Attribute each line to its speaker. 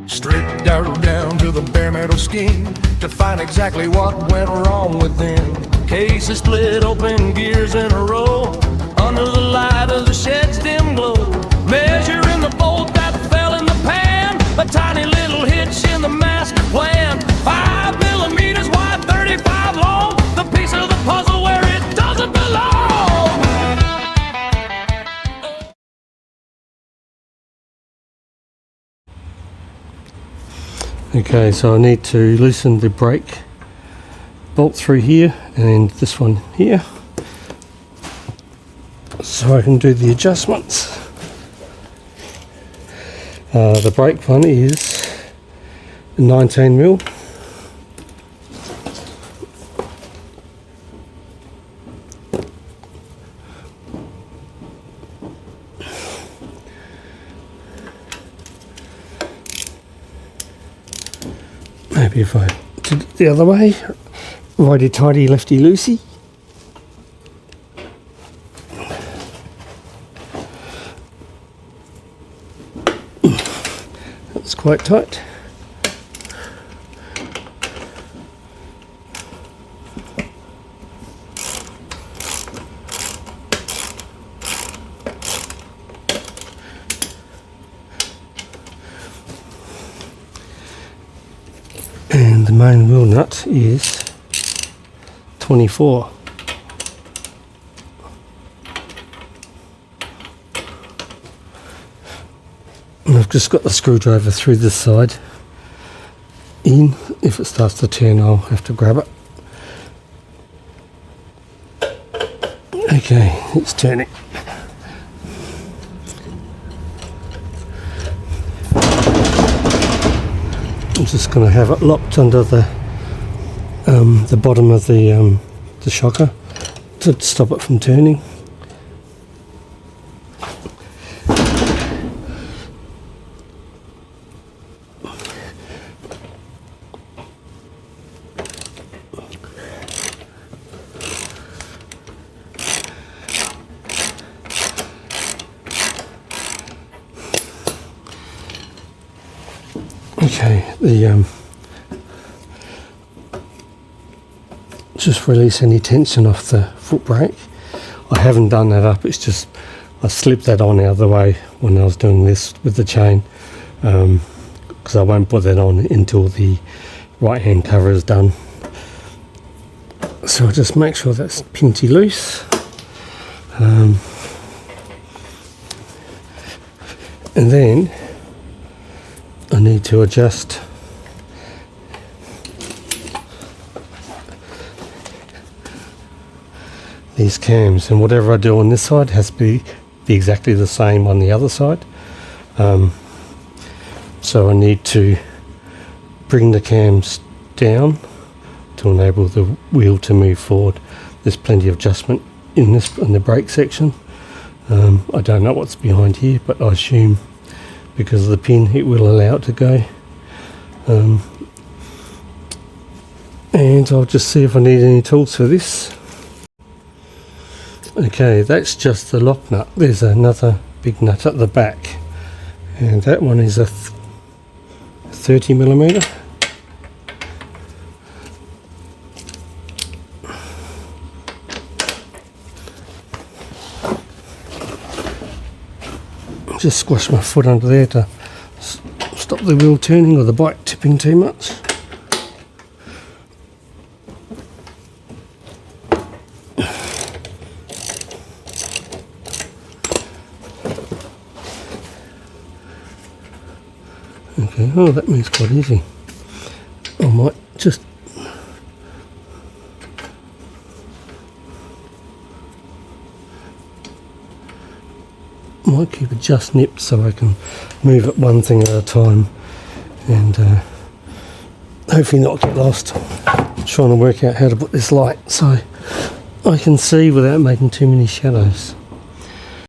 Speaker 1: Stripped down to the bare metal skin to find exactly what went wrong within. Cases split open, gears in a row, under the light of the shed's dim glow. Measuring the bolt that fell in the pan, a tiny little hitch in the master plan. 5 millimeters wide, 35 long, the piece of the puzzle where it doesn't belong.
Speaker 2: Okay, so I need to loosen the brake bolt through here and this one here, so I can do the adjustments. The brake one is 19mm. Maybe if I did it the other way, righty tighty, lefty loosey. That's quite tight. And the main wheel nut is 24. And I've just got the screwdriver through this side in. If it starts to turn, I'll have to grab it. Okay, it's turning. I'm just going to have it locked under the bottom of the shocker to stop it from turning. Okay, just release any tension off the foot brake. I haven't done that up, it's just I slipped that on the other way when I was doing this with the chain, because I won't put that on until the right hand cover is done. So I'll just make sure that's pinty loose. And then I need to adjust these cams, and whatever I do on this side has to be exactly the same on the other side. So I need to bring the cams down to enable the wheel to move forward. There's plenty of adjustment in the brake section. I don't know what's behind here, but I assume because of the pin it will allow it to go. And I'll just see if I need any tools for this. Okay, that's just the lock nut. There's another big nut at the back, and that one is a 30mm. Just squash my foot under there to stop the wheel turning or the bike tipping too much. Okay, oh, that moves quite easy. I might just keep it just nipped so I can move it one thing at a time and hopefully not get lost. I'm trying to work out how to put this light so I can see without making too many shadows.